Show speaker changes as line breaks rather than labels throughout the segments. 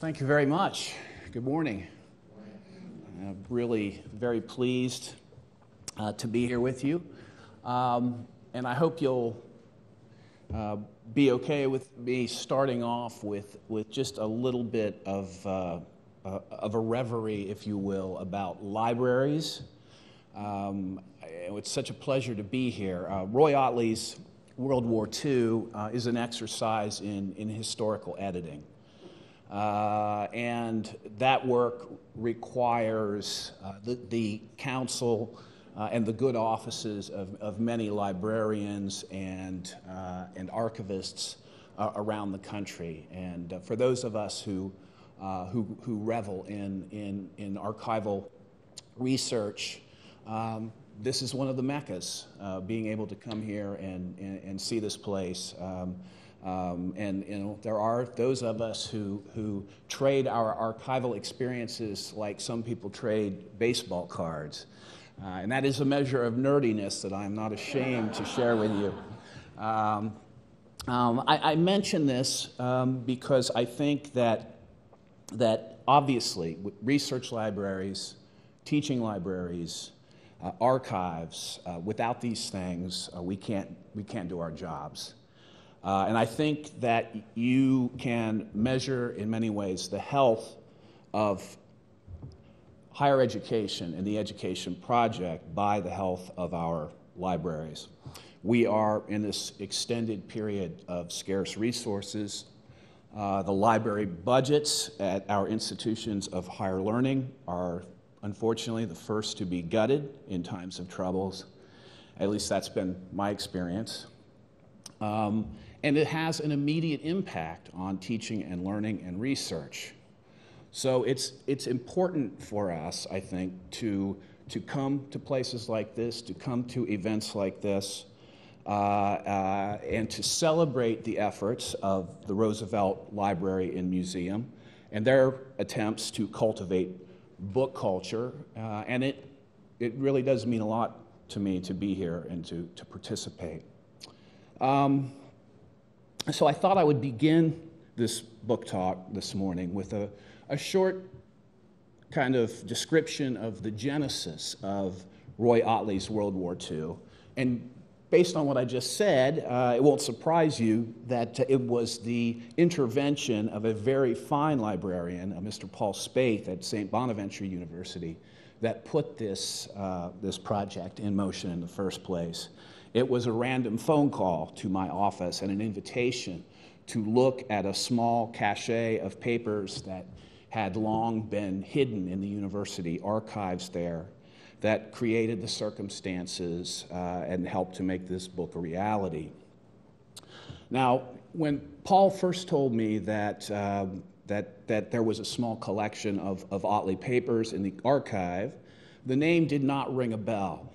Thank you very much. Good morning. I'm really very pleased to be here with you. And I hope you'll be okay with me starting off with just a little bit of a reverie, if you will, about libraries. It's such a pleasure to be here. Roi Ottley's World War II is an exercise in historical editing. And that work requires the counsel and the good offices of many librarians and archivists around the country. And for those of us who revel in archival research, this is one of the meccas, being able to come here and see this place. And you know, there are those of us who trade our archival experiences like some people trade baseball cards. And that is a measure of nerdiness that I'm not ashamed to share with you. I mention this because I think that obviously research libraries, teaching libraries, archives, without these things, we can't do our jobs. And I think that you can measure in many ways the health of higher education and the education project by the health of our libraries. We are in this extended period of scarce resources. The library budgets at our institutions of higher learning are unfortunately the first to be gutted in times of troubles. At least that's been my experience. And it has an immediate impact on teaching and learning and research. So it's important for us, I think, to come to places like this, to come to events like this, and to celebrate the efforts of the Roosevelt Library and Museum and their attempts to cultivate book culture. And it really does mean a lot to me to be here and to participate. So I thought I would begin this book talk this morning with a short kind of description of the genesis of Roi Ottley's World War II. And based on what I just said, it won't surprise you that it was the intervention of a very fine librarian, Mr. Paul Spaeth at St. Bonaventure University, that put this project in motion in the first place. It was a random phone call to my office and an invitation to look at a small cache of papers that had long been hidden in the university archives there that created the circumstances and helped to make this book a reality. Now, when Paul first told me that there was a small collection of Ottley papers in the archive, the name did not ring a bell.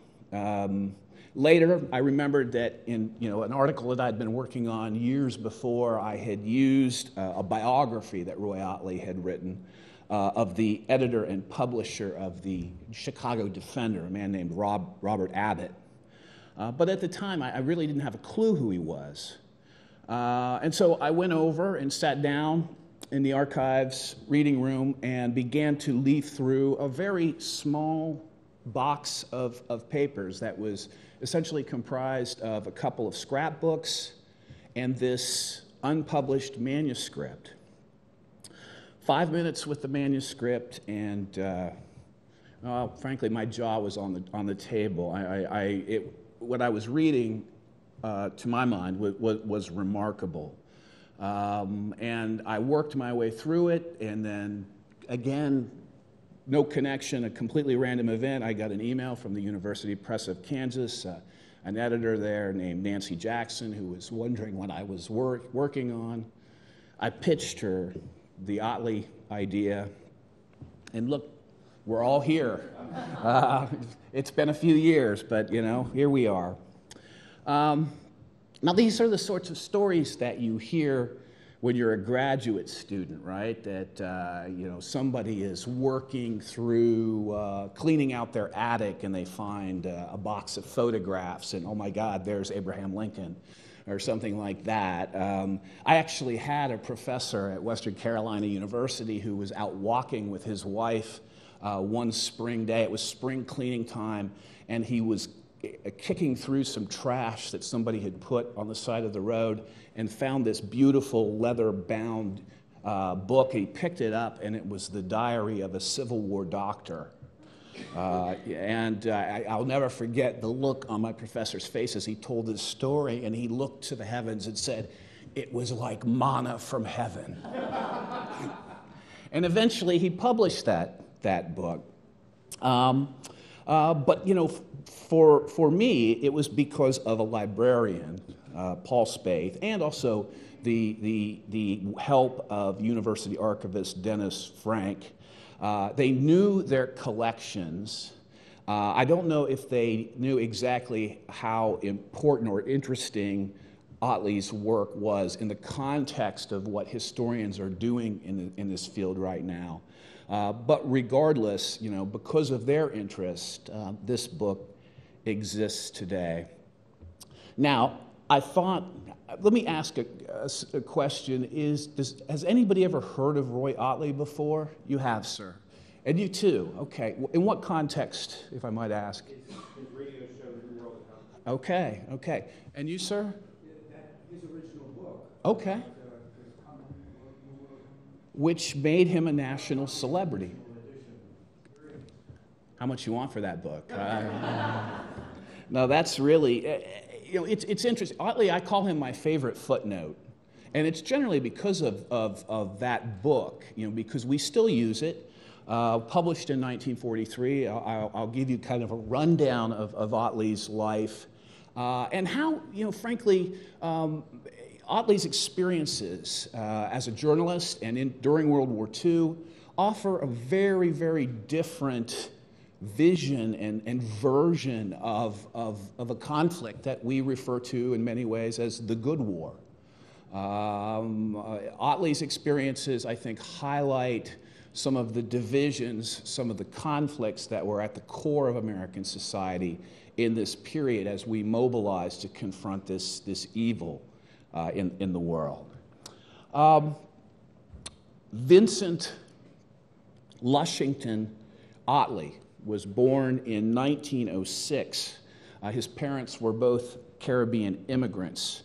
Later, I remembered that in an article that I'd been working on years before, I had used a biography that Roi Ottley had written of the editor and publisher of the Chicago Defender, a man named Robert Abbott. But at the time, I really didn't have a clue who he was. And so I went over and sat down in the archives reading room and began to leaf through a very small box of papers that was essentially comprised of a couple of scrapbooks and this unpublished manuscript. 5 minutes with the manuscript, and frankly, my jaw was on the table. What I was reading, to my mind, was remarkable, and I worked my way through it, and then again, no connection, a completely random event. I got an email from the University Press of Kansas, an editor there named Nancy Jackson, who was wondering what I was working on. I pitched her the Ottly idea, and look, we're all here. It's been a few years, but here we are. Now, these are the sorts of stories that you hear when you're a graduate student, right? That somebody is working through cleaning out their attic and they find a box of photographs and, oh my God, there's Abraham Lincoln. or something like that. I actually had a professor at Western Carolina University who was out walking with his wife one spring day. It was spring cleaning time, and he was kicking through some trash that somebody had put on the side of the road and found this beautiful leather-bound book. He picked it up, and it was the diary of a Civil War doctor. I'll never forget the look on my professor's face as he told this story, and he looked to the heavens and said, "It was like manna from heaven." And eventually he published that book. But for me, it was because of a librarian, Paul Spaeth, and also the help of University archivist Dennis Frank. They knew their collections. I don't know if they knew exactly how important or interesting Ottleys' work was in the context of what historians are doing in this field right now. But regardless, because of their interest, this book exists today. Now, I thought, let me ask a question. Has anybody ever heard of Roi Ottley before? You have, sir. And you too? Okay. In what context, if I might ask?
His radio show, New World of Comedy.
Okay. And you, sir?
His original book.
Okay. Which made him a national celebrity. How much you want for that book? No, that's really, it's interesting. Oddly, I call him my favorite footnote. And it's generally because of that book, because we still use it. Published in 1943, I'll give you kind of a rundown of Ottleys' life and how, frankly, Ottleys' experiences as a journalist and during World War II offer a very, very different vision and version of a conflict that we refer to in many ways as the Good War. Ottleys' experiences, I think, highlight some of the divisions, some of the conflicts that were at the core of American society in this period as we mobilized to confront this evil in the world. Vincent Lushington Ottley was born in 1906. His parents were both Caribbean immigrants.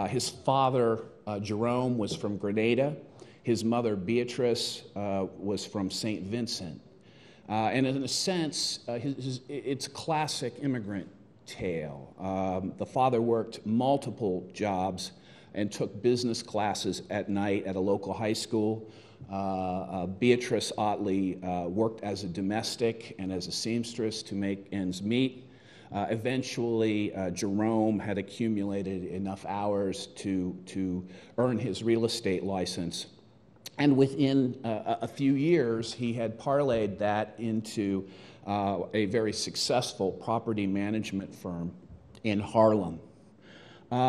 His father, Jerome, was from Grenada. His mother, Beatrice, was from St. Vincent. And in a sense, it's a classic immigrant tale. The father worked multiple jobs and took business classes at night at a local high school. Beatrice Ottley worked as a domestic and as a seamstress to make ends meet. Eventually, Jerome had accumulated enough hours to earn his real estate license. And within a few years, he had parlayed that into a very successful property management firm in Harlem.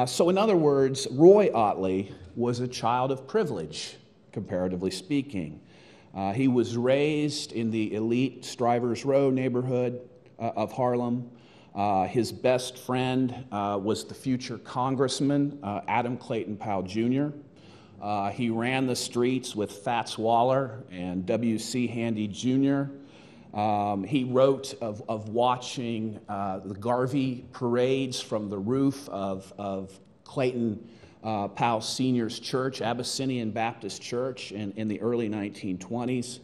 So in other words, Roi Ottley was a child of privilege, comparatively speaking. He was raised in the elite Strivers Row neighborhood of Harlem. His best friend was the future congressman, Adam Clayton Powell Jr. He ran the streets with Fats Waller and W.C. Handy Jr. He wrote of watching the Garvey parades from the roof of Clayton Powell Sr.'s church, Abyssinian Baptist Church, in the early 1920s.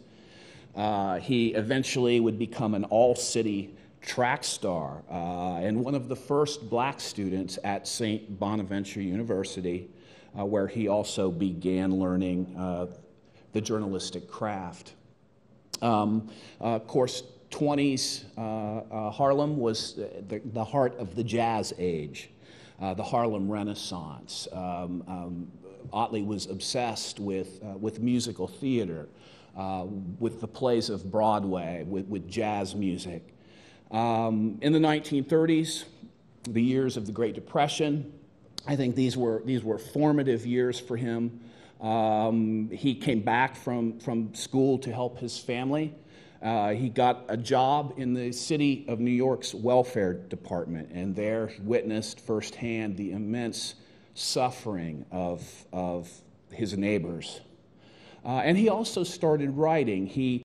He eventually would become an all-city track star and one of the first black students at St. Bonaventure University, where he also began learning the journalistic craft. Of course, 20s Harlem was the heart of the jazz age, the Harlem Renaissance. Ottley was obsessed with musical theater, with the plays of Broadway, with jazz music. In the 1930s, the years of the Great Depression, I think these were formative years for him. He came back from school to help his family. He got a job in the city of New York's welfare department, and there he witnessed firsthand the immense suffering of his neighbors. And he also started writing. He